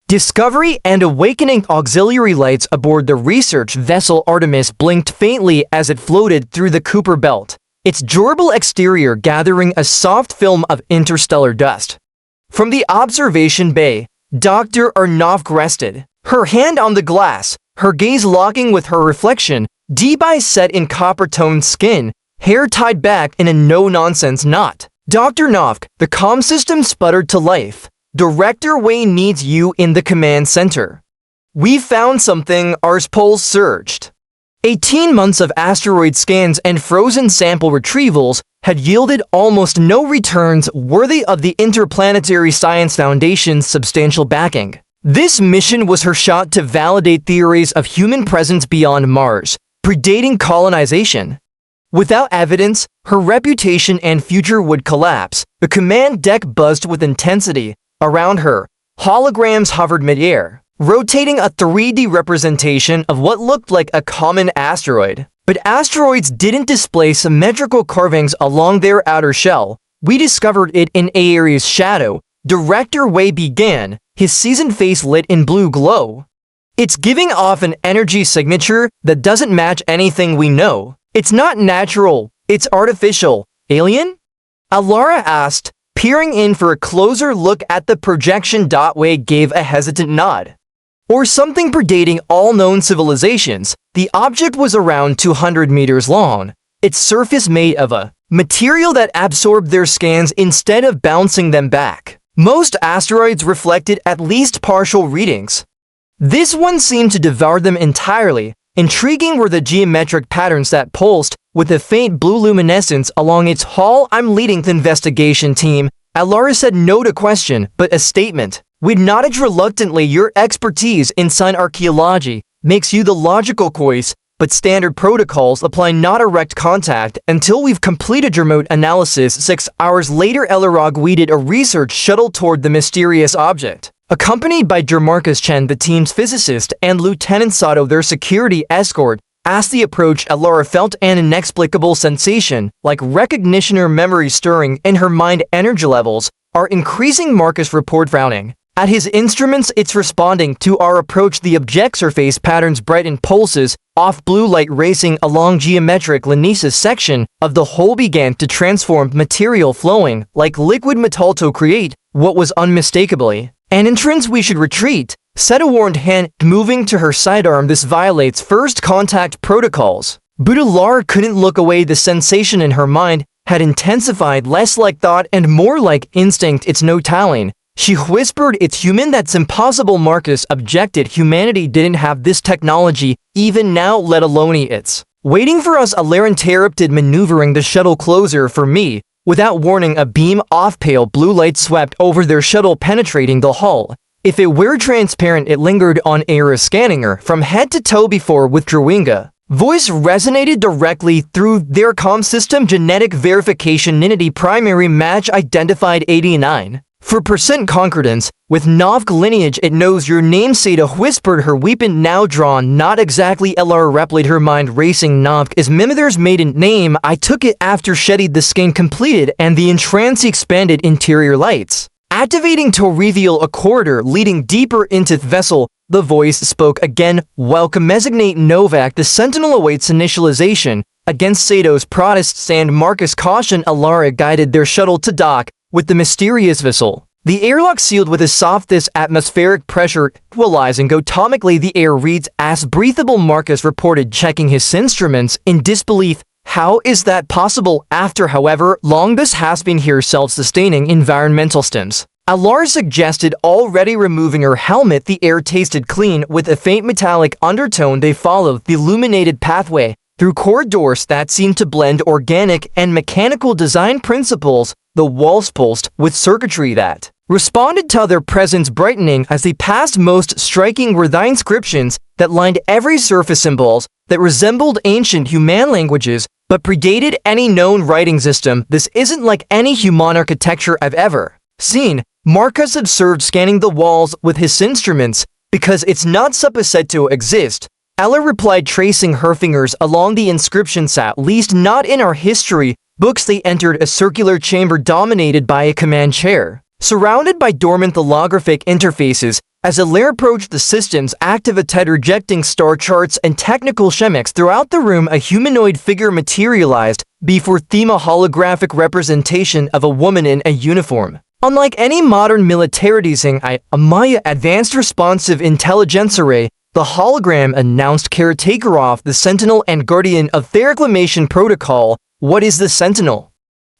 Discovery and awakening auxiliary lights aboard the research vessel Artemis blinked faintly as it floated through the Kuiper Belt, its durable exterior gathering a soft film of interstellar dust. From the observation bay, Dr. Arnavk rested, her hand on the glass, her gaze locking with her reflection, deep eyes set in copper-toned skin, hair tied back in a no-nonsense knot. Dr. Arnavk, the comm system sputtered to life. Director Wei needs you in the command center. We found something, Ars pulse surged. 18 months of asteroid scans and frozen sample retrievals had yielded almost no returns worthy of the Interplanetary Science Foundation's substantial backing. This mission was her shot to validate theories of human presence beyond Mars, predating colonization. Without evidence, her reputation and future would collapse. The command deck buzzed with intensity. Around her, holograms hovered midair, rotating a 3D representation of what looked like a common asteroid. But asteroids didn't display symmetrical carvings along their outer shell. We discovered it in Ares' shadow. Director Wei began, his seasoned face lit in blue glow. It's giving off an energy signature that doesn't match anything we know. It's not natural, it's artificial. Alien? Alara asked, peering in for a closer look at the projection. Wei gave a hesitant nod. Or something predating all known civilizations. The object was around 200 meters long, its surface made of a material that absorbed their scans instead of bouncing them back. Most asteroids reflected at least partial readings. This one seemed to devour them entirely. Intriguing were the geometric patterns that pulsed with a faint blue luminescence along its hull. I'm leading the investigation team. Alara said no to question, but a statement. We nodded reluctantly. Your expertise in sign archaeology makes you the logical choice, but standard protocols apply not direct contact until we've completed remote analysis. 6 hours later, Elarog weeded a research shuttle toward the mysterious object. Accompanied by Jermarcus Chen, the team's physicist, and Lieutenant Sato, their security escort, as they approached, Alara felt an inexplicable sensation, like recognition or memory stirring in her mind. Energy levels are increasing, Marcus reported, frowning. At his instruments, it's responding to our approach. The object surface patterns brightened pulses, off blue light racing along geometric Linesis section of the hull began to transform, material flowing like liquid metal to create what was unmistakably an entrance. We should retreat, said a warned hand, moving to her sidearm. This violates first contact protocols. But Alara couldn't look away. The sensation in her mind had intensified, less like thought and more like instinct. It's no telling. She whispered, it's human. That's impossible, Marcus objected. Humanity didn't have this technology, even now, let alone it's waiting for us. Alara interrupted, maneuvering the shuttle closer for me. Without warning, a beam of pale blue light swept over their shuttle, penetrating the hull. If it were transparent, it lingered on Ares, scanning her from head to toe before withdrawing. A voice resonated directly through their comm system. Genetic verification, Ninity primary match identified 89. For percent concordance, with Novk lineage it knows your name. Seda whispered, her weapon now drawn. Not exactly, Elara replied, her mind racing. Novk is Mimother's maiden name. I took it after shedding the skin completed and the entrance expanded interior lights, activating to reveal a corridor leading deeper into the vessel. The voice spoke again. Welcome, Designate Novak. The Sentinel awaits initialization. Against Sato's protests and Marcus' caution, Alara guided their shuttle to dock with the mysterious vessel. The airlock sealed with the softest atmospheric pressure, equalizing atomically. The air reads as breathable, Marcus reported, checking his instruments in disbelief. How is that possible after however long this has been here? Self-sustaining environmental stems, Alara suggested, already removing her helmet. The air tasted clean with a faint metallic undertone. They followed the illuminated pathway through corridors that seemed to blend organic and mechanical design principles. The walls pulsed with circuitry that responded to their presence, brightening as they passed. Most striking were the inscriptions that lined every surface, symbols that resembled ancient human languages but predated any known writing system. This isn't like any human architecture I've ever seen, Marcus observed, scanning the walls with his instruments, because it's not supposed to exist. Ella replied, tracing her fingers along the inscriptions. At least not in our history books. They entered a circular chamber dominated by a command chair. Surrounded by dormant holographic interfaces, as Alaire approached the system's active attend rejecting star charts and technical shemix throughout the room, a humanoid figure materialized before them, a holographic representation of a woman in a uniform. Unlike any modern military design, a Maya advanced responsive intelligence array, the hologram announced caretaker of the Sentinel and guardian of the reclamation protocol. What is the Sentinel?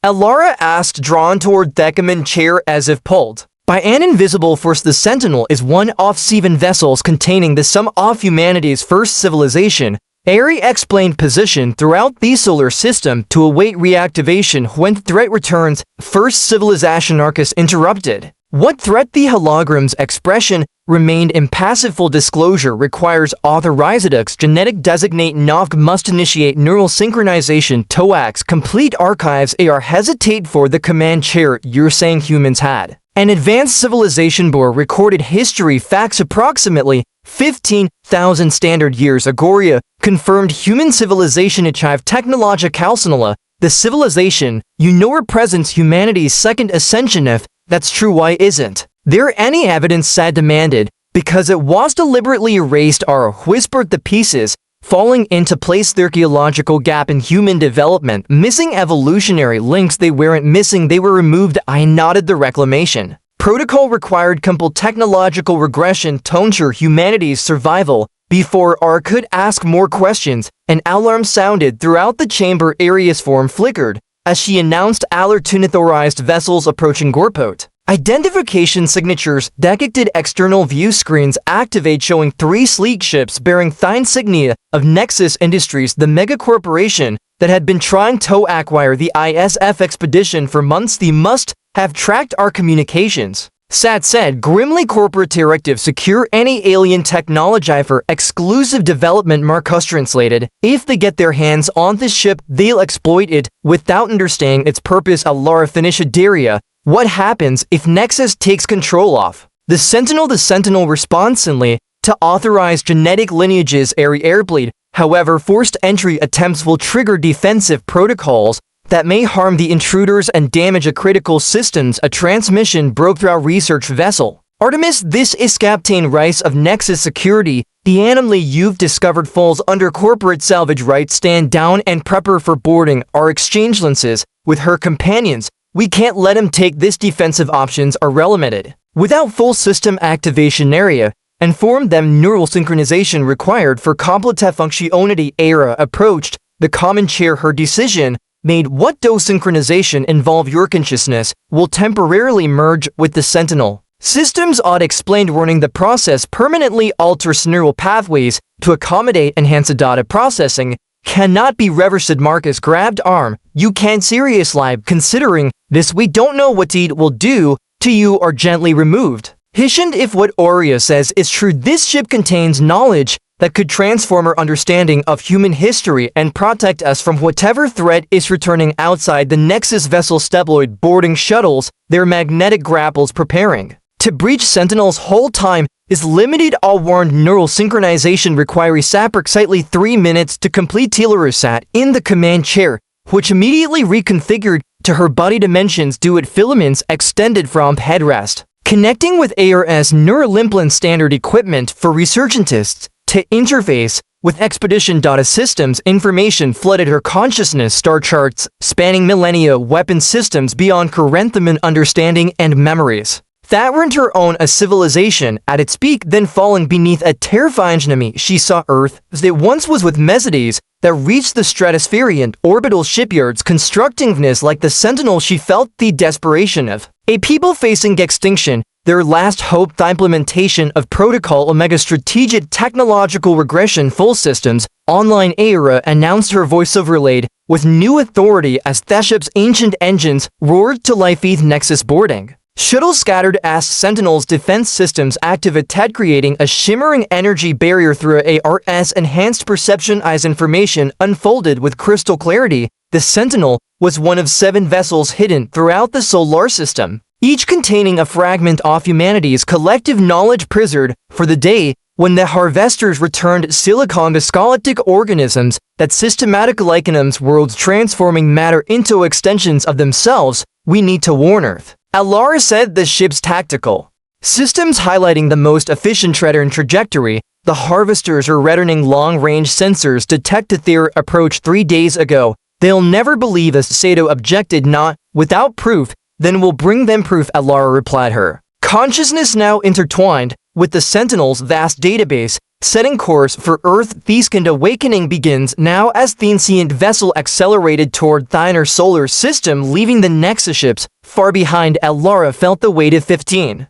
Alara asked, drawn toward Thekaman's chair as if pulled by an invisible force. The Sentinel is one of 7 vessels containing the sum of humanity's first civilization. Ari explained, positioned throughout the solar system to await reactivation when threat returns. First civilization Arcus interrupted. What threat? The hologram's expression remained impassive. Full disclosure requires authorizedux genetic designate Novg must initiate neural synchronization Toax complete archives. AR hesitate for the command chair. You're saying humans had an advanced civilization bore recorded history facts approximately 15,000 standard years. Agoria confirmed human civilization achieved technological. The civilization represents humanity's second ascension. If that's true, why isn't there any evidence? Sad demanded. Because it was deliberately erased or whispered the pieces falling into place. The archaeological gap in human development, missing evolutionary links. They weren't missing, they were removed. I nodded. The reclamation protocol required complete technological regression to ensure humanity's survival. Before R could ask more questions, an alarm sounded throughout the chamber. Aria's form flickered as she announced unauthorized vessels approaching Gorpot. Identification signatures depicted. External view screens activate, showing 3 sleek ships bearing the insignia of Nexus Industries, the megacorporation that had been trying to acquire the ISF expedition for months. They must have tracked our communications. Sat said grimly. Corporate directive: secure any alien technology for exclusive development. Marcus translated: if they get their hands on this ship, they'll exploit it without understanding its purpose. Alara finished. Daria, what happens if Nexus takes control of the Sentinel? The Sentinel responds instantly to authorized genetic lineages. Ari airblade. However, forced entry attempts will trigger defensive protocols that may harm the intruders and damage a critical systems. A transmission broke through our research vessel. Artemis, this is Captain Rice of Nexus Security. The anomaly you've discovered falls under corporate salvage rights. Stand down and prepare for boarding. Our exchange lenses with her companions. We can't let him take this. Defensive options are relimited. Without full system activation area, inform them neural synchronization required for complete functionality. Era approached the common chair. Her decision made. What does synchronization involve? Your consciousness will temporarily merge with the Sentinel. Systems Odd explained, warning the process permanently alters neural pathways to accommodate enhanced data processing. Cannot be reversed. Marcus grabbed arm. You can't seriously considering this. We don't know what it will do to you or gently removed. Hishind, if what Aurea says is true, this ship contains knowledge that could transform our understanding of human history and protect us from whatever threat is returning outside. The Nexus vessel steploid boarding shuttles, their magnetic grapples preparing to breach. Sentinel's whole time is limited. All warned neural synchronization requires approximately 3 minutes to complete. Taylor sat in the command chair, which immediately reconfigured to her body dimensions due it filaments extended from headrest, connecting with ARS neural implant standard equipment for researchentists to interface with expedition data systems. Information flooded her consciousness. Star charts spanning millennia, weapon systems beyond current human understanding and memories that weren't her own. A civilization at its peak, then falling beneath a terrifying enemy. She saw Earth as it once was, with Mesodes that reached the stratospherian orbital shipyards constructiveness like the Sentinel. She felt the desperation of a people facing extinction. Their last hope, the implementation of Protocol Omega strategic technological regression full systems online. Era announced, her voice overlaid with new authority as the ship's ancient engines roared to life. Nexus boarding shuttle scattered as Sentinel's defense systems activated, creating a shimmering energy barrier through ARS enhanced perception as information unfolded with crystal clarity. The Sentinel was one of 7 vessels hidden throughout the solar system, each containing a fragment of humanity's collective knowledge preserved for the day when the harvesters returned silicon to galactic organisms that systematic likenums worlds, transforming matter into extensions of themselves. We need to warn Earth Alara said the ship's tactical systems highlighting the most efficient treader trajectory. The harvesters are returning long-range sensors detected their approach 3 days ago. They'll never believe us, Sato objected. Not without proof, then we'll bring them proof, Alara replied her. Consciousness now intertwined with the Sentinel's vast database, setting course for Earth. The second awakening begins now as the ancient vessel accelerated toward Thyner solar system, leaving the Nexus ships far behind. Alara felt the weight of 15,000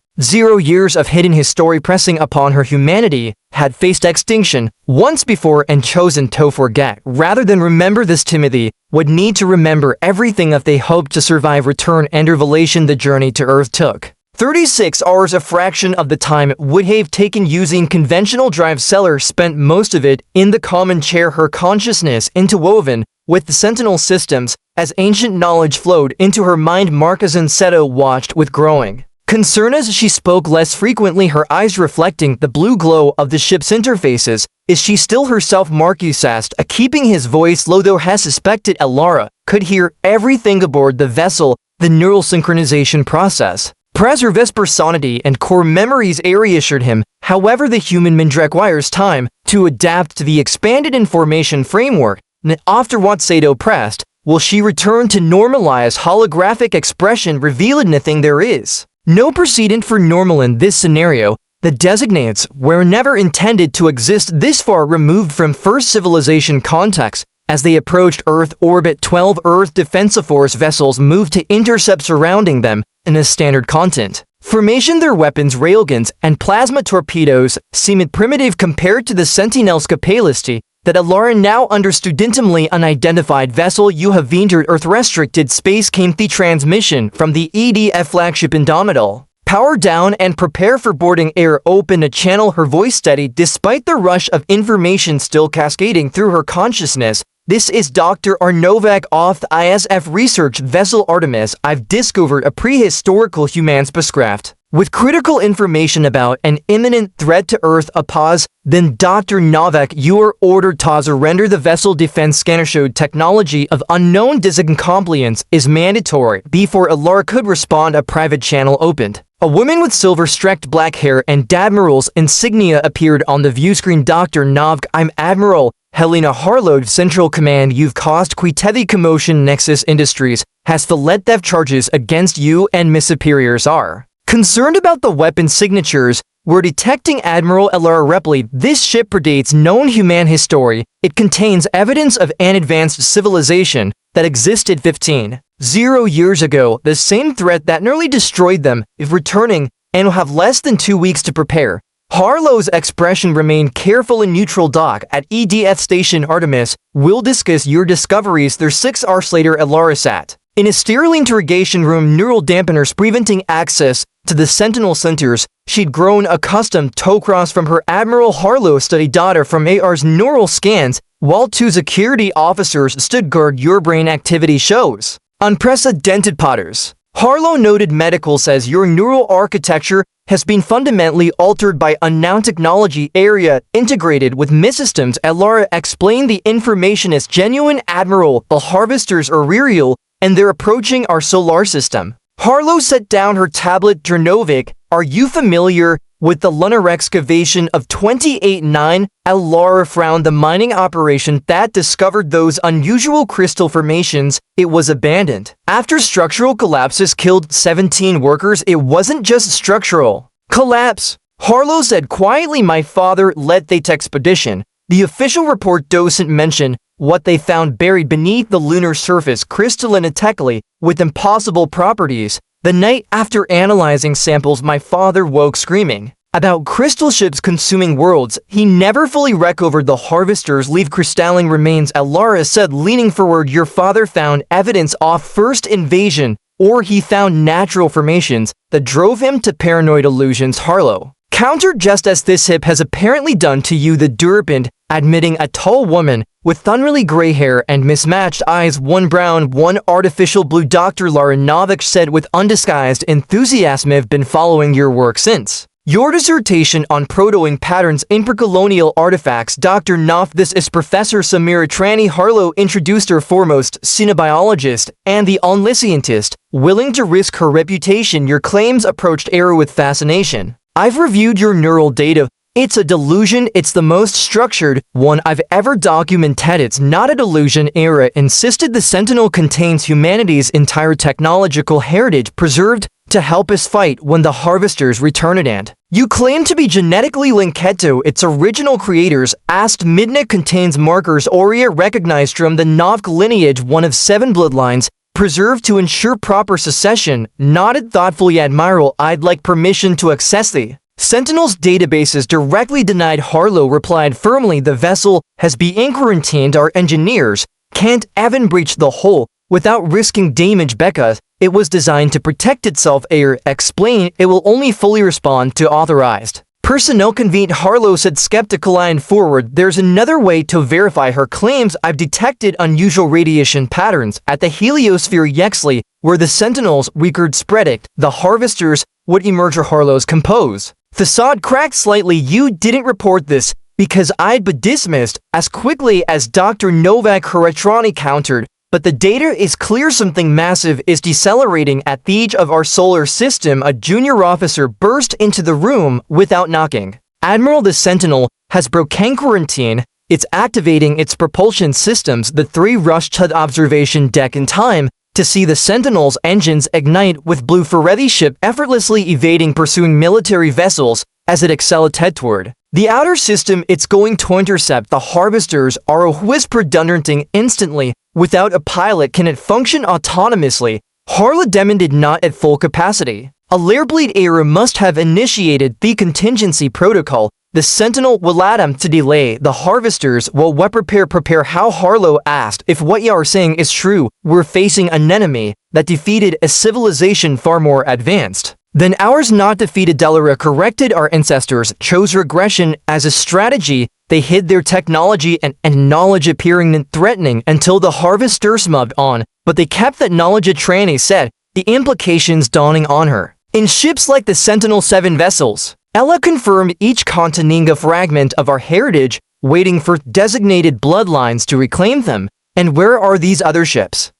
years of hidden history pressing upon her. Humanity had faced extinction once before and chosen to forget rather than remember. This Timothy would need to remember everything if they hoped to survive return and revelation. The journey to Earth took 36 hours, a fraction of the time it would have taken using conventional drive. Seller spent most of it in the common chair, her consciousness interwoven with the Sentinel systems as ancient knowledge flowed into her mind. Marquezine Seto watched with growing concern as she spoke less frequently, her eyes reflecting the blue glow of the ship's interfaces. Is she still herself? Marcus asked, keeping his voice low, though he suspected Alara could hear everything aboard the vessel. The neural synchronization process preserves personality and core memories, Ari assured him. However, the human mind requires time to adapt to the expanded information framework. After what Sato pressed, will she return to normalized holographic expression? Revealed nothing. There is no precedent for normal in this scenario. The designates were never intended to exist this far removed from first civilization context. As they approached Earth orbit, 12 Earth Defense Force vessels moved to intercept surrounding them in a standard content formation. Their weapons, railguns, and plasma torpedoes seemed primitive compared to the Sentinel's capacity that Alara now understood. Intimately unidentified vessel, you have entered Earth restricted space. Came the transmission from the EDF flagship Indomitable. Power down and prepare for boarding. Air open a channel, her voice steady despite the rush of information still cascading through her consciousness. This is Dr. Arnovak of the ISF research vessel Artemis. I've discovered a prehistorical human spacecraft with critical information about an imminent threat to Earth. A pause, then Dr. Novak, you are ordered to surrender the vessel. Defense scanner showed technology of unknown compliance is mandatory. Before Alara could respond, a private channel opened. A woman with silver-streaked black hair and Admiral's insignia appeared on the view screen. Dr. Novak, I'm Admiral Helena Harlow, Central Command. You've caused quite heavy commotion. Nexus Industries has filed theft charges against you and Miss Superiors are concerned about the weapon signatures we're detecting. Admiral Alara replied, this ship predates known human history. It contains evidence of an advanced civilization that existed 15,000 years ago. The same threat that nearly destroyed them is returning and will have less than 2 weeks to prepare. Harlow's expression remained careful and neutral. Dock at EDF Station Artemis, we'll discuss your discoveries there. 6 hours later, Alara sat in a sterile interrogation room, neural dampeners preventing access to the Sentinel centers. She'd grown accustomed to cross from her Admiral Harlow study data from AR's neural scans, while 2 security officers stood guard. Your brain activity shows unprecedented patterns. Harlow noted. Medical says your neural architecture has been fundamentally altered by unknown technology area integrated with systems. Alara explained the information is genuine. Admiral, the harvesters are real and they're approaching our solar system. Harlow set down her tablet. Dranovic, are you familiar with the lunar excavation of 28-9? Alara frowned. The mining operation that discovered those unusual crystal formations, it was abandoned after structural collapses killed 17 workers. It wasn't just structural collapse, Harlow said quietly. My father led the expedition. The official report doesn't mention what they found buried beneath the lunar surface, crystalline technically with impossible properties. The night after analyzing samples, my father woke screaming about crystal ships consuming worlds. He never fully recovered. The harvesters leave crystalline remains, Alara said, leaning forward. Your father found evidence of first invasion, or he found natural formations that drove him to paranoid illusions. Harlow countered, just as this hip has apparently done to you. The Durpand, admitting a tall woman with unruly gray hair and mismatched eyes, one brown, one artificial blue. Dr. Lara Novak said with undisguised enthusiasm, I've been following your work since Your dissertation on protoing patterns in precolonial artifacts, Dr. Knopf. This is Professor Samira Trani Harlow, introduced her foremost cinebiologist and the only scientist willing to risk her reputation. Your claims approached error with fascination. I've reviewed your neural data. It's a delusion. It's the most structured one I've ever documented. It's not a delusion. Era insisted the Sentinel contains humanity's entire technological heritage preserved to help us fight when the Harvesters returned. And you claim to be genetically linked to its original creators. Asked Midna contains markers Aurea recognized from the Novk lineage, one of 7 bloodlines preserved to ensure proper succession. Nodded thoughtfully. Admiral, I'd like permission to access the Sentinel's databases. Directly denied. Harlow replied firmly, the vessel has been quarantined. Our engineers can't even breach the hull without risking damage because it was designed to protect itself. Air explain it will only fully respond to authorized personnel. Convened. Harlow said skeptical. And forward, there's another way to verify her claims. I've detected unusual radiation patterns at the heliosphere Yexley, where the Sentinel's record predict the Harvesters would emerge. Harlow's compose facade cracked slightly. You didn't report this because I'd be dismissed as quickly as Dr. Novak Haratrani countered. But the data is clear. Something massive is decelerating at the edge of our solar system. A junior officer burst into the room without knocking. Admiral, the Sentinel has broken quarantine. It's activating its propulsion systems. The 3 rushed to the observation deck in time to see the Sentinel's engines ignite with blue Ferretti ship effortlessly evading pursuing military vessels as it accelerated toward the outer system. It's going to intercept the Harvesters. Aro whispered, redundanting instantly. Without a pilot, can it function autonomously? Harlow demanded, not at full capacity. A Lairbleed era must have initiated the contingency protocol. The Sentinel will attempt to delay the Harvesters while we prepare. How? Harlow asked, if what you are saying is true, we're facing an enemy that defeated a civilization far more advanced than ours. Not defeated. Delora corrected, our ancestors chose regression as a strategy. They hid their technology and knowledge, appearing threatening until the Harvesters moved on, but they kept that knowledge. Trani said, the implications dawning on her. In ships like the Sentinel 7 vessels, Ella confirmed, each containing a fragment of our heritage, waiting for designated bloodlines to reclaim them. And where are these other ships?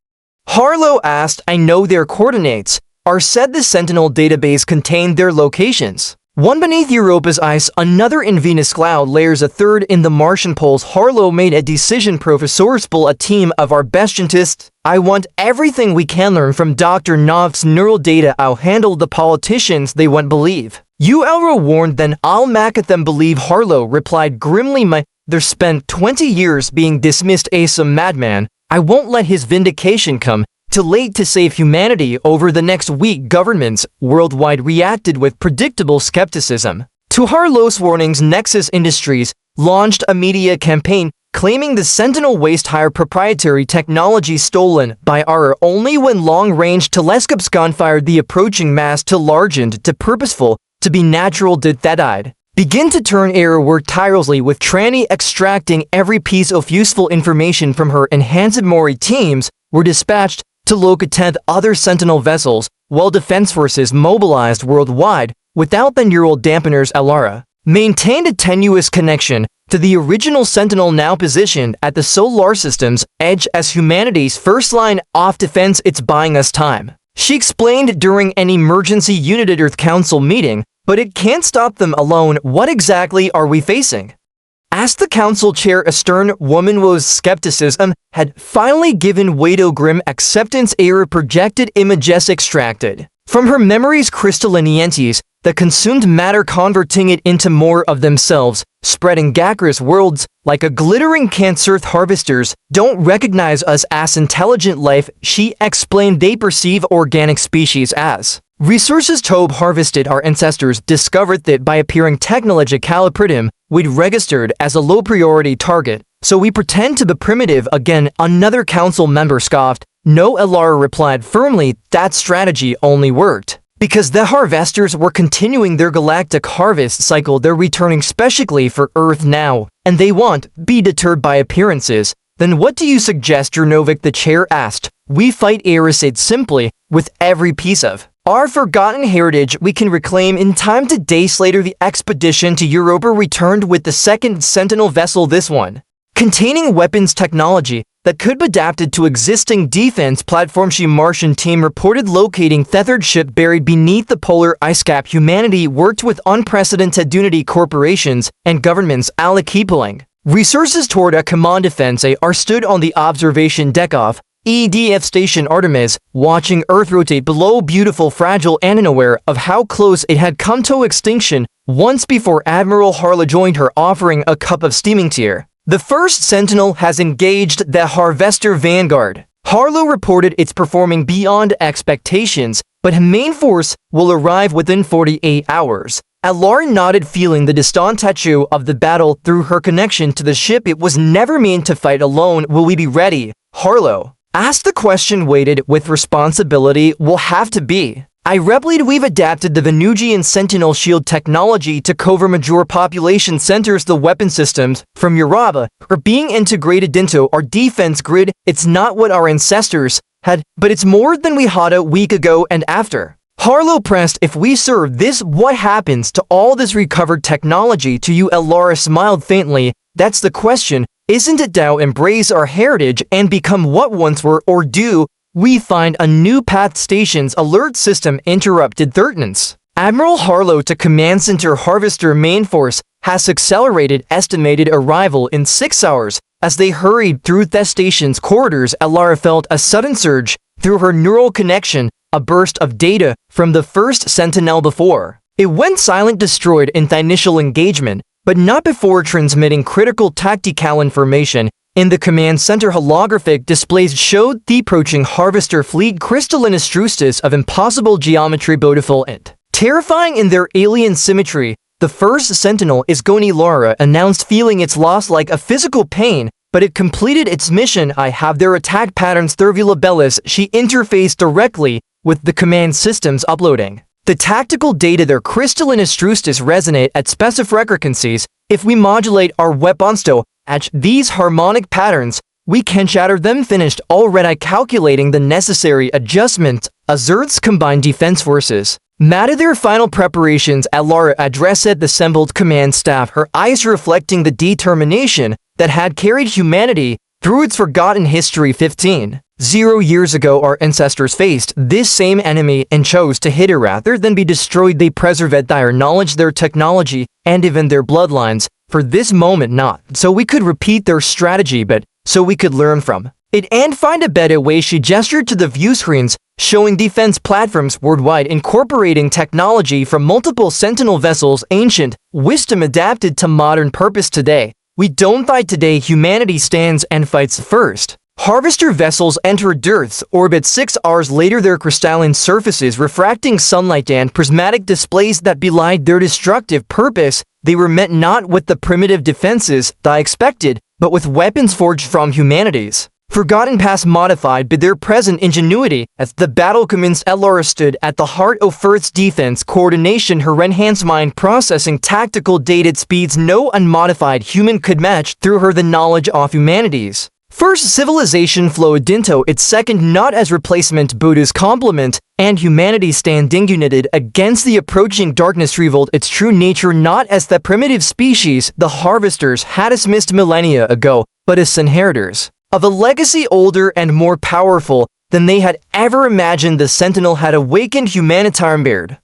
Harlow asked. I know their coordinates. Are said the Sentinel database contained their locations. One beneath Europa's ice, another in Venus cloud layers, a third in the Martian poles. Harlow made a decision. Professors pull a team of our best scientists. I want everything we can learn from Dr. Knopf's neural data. I'll handle the politicians they won't believe. You Elro warned, then I'll make at them believe. Harlow replied grimly, they're spent 20 years being dismissed. Some madman. I won't let his vindication come too late to save humanity. Over the next week, governments worldwide reacted with predictable skepticism to Harlow's warnings. Nexus Industries launched a media campaign claiming the Sentinel waste higher proprietary technology stolen by our only when long-range telescopes gunfired the approaching mass to largened to purposeful to be natural. Did that I'd begin to turn. Error worked tirelessly with Trani extracting every piece of useful information from her. Enhanced Mori teams were dispatched to locate other Sentinel vessels, while defense forces mobilized worldwide without the neural dampeners. Alara maintained a tenuous connection to the original Sentinel, now positioned at the solar system's edge as humanity's first line of defense. It's buying us time, she explained during an emergency United Earth Council meeting, but it can't stop them alone. What exactly are we facing? Asked the council chair. A stern woman whose skepticism had finally given way to grim acceptance. Era projected images extracted from her memories, crystalline entities that consumed matter, converting it into more of themselves, spreading Gakris worlds like a glittering cancer. Harvesters don't recognize us as intelligent life, she explained. They perceive organic species as resources. Tobe harvested. Our ancestors discovered that by appearing technological pridim, we'd registered as a low priority target, so we pretend to be primitive again. Another council member scoffed. No, Elara replied firmly, that strategy only worked because the Harvesters were continuing their galactic harvest cycle. They're returning specially for Earth now, and they won't be deterred by appearances. Then what do you suggest, Jernovic? The chair asked. We fight Era said simply, with every piece of Our forgotten heritage we can reclaim in time. To days later, the expedition to Europa returned with the second Sentinel vessel, this one containing weapons technology that could be adapted to existing defense platforms. The Martian team reported locating tethered ship buried beneath the polar ice cap. Humanity worked with unprecedented unity corporations and governments allocating resources toward a command defense. Are stood on the observation deck of EDF Station Artemis, watching Earth rotate below, beautiful, fragile, and unaware of how close it had come to extinction once before Admiral Harlow joined her, offering a cup of steaming tea. The first Sentinel has engaged the Harvester Vanguard. Harlow reported it's performing beyond expectations, but main force will arrive within 48 hours. Alara nodded, feeling the distant echo of the battle through her connection to the ship. It was never meant to fight alone. Will we be ready? Harlow asked the question weighted with responsibility. Will have to be. I replied, we've adapted the Venusian Sentinel shield technology to cover major population centers. The weapon systems from Europa are being integrated into our defense grid. It's not what our ancestors had, but it's more than we had a week ago and after. Harlow pressed, if we serve this, what happens to all this recovered technology? To you? Alara smiled faintly. That's the question. Isn't it to embrace our heritage and become what once were, or do we find a new path? Station's alert system interrupted. Thirtens. Admiral Harlow to Command Center. Harvester main force has accelerated estimated arrival in 6 hours. As they hurried through the station's corridors, Alara felt a sudden surge through her neural connection, a burst of data from the first Sentinel. Before it went silent, destroyed in the initial engagement, but not before transmitting critical tactical information. In the command center, holographic displays showed the approaching Harvester fleet, crystalline atrocities of impossible geometry, beautiful and terrifying in their alien symmetry. The first Sentinel is going. Alara announced, feeling its loss like a physical pain, but it completed its mission. I have their attack patterns. Thurvula Bellis, she interfaced directly with the command systems, uploading the tactical data. Their crystalline atrocities resonate at specific frequencies. If we modulate our weapons to match these harmonic patterns, we can shatter them. Finished already calculating the necessary adjustments. Azur's combined defense forces made their final preparations. Alara addressed the assembled command staff, her eyes reflecting the determination that had carried humanity through its forgotten history. 15,000 years ago, our ancestors faced this same enemy and chose to hit it rather than be destroyed. They preserved their knowledge, their technology, and even their bloodlines for this moment, not so we could repeat their strategy, but so we could learn from it and find a better way. She gestured to the view screens, showing defense platforms worldwide, incorporating technology from multiple Sentinel vessels, ancient wisdom adapted to modern purpose. Today, we don't fight. Today, humanity stands and fights first. Harvester vessels entered Earth's orbit 6 hours later, their crystalline surfaces refracting sunlight and prismatic displays that belied their destructive purpose. They were met not with the primitive defenses they expected, but with weapons forged from humanity's forgotten past, modified by their present ingenuity. As the battle commenced, Alara stood at the heart of Earth's defense coordination, her enhanced mind processing tactical data at speeds no unmodified human could match. Through her, the knowledge of humanity's first civilization flowed into its second, not as replacement but as complement, and humanity standing united against the approaching darkness revealed its true nature, not as the primitive species the Harvesters had dismissed millennia ago, but as inheritors of a legacy older and more powerful than they had ever imagined. The Sentinel had awakened humanitarian beard.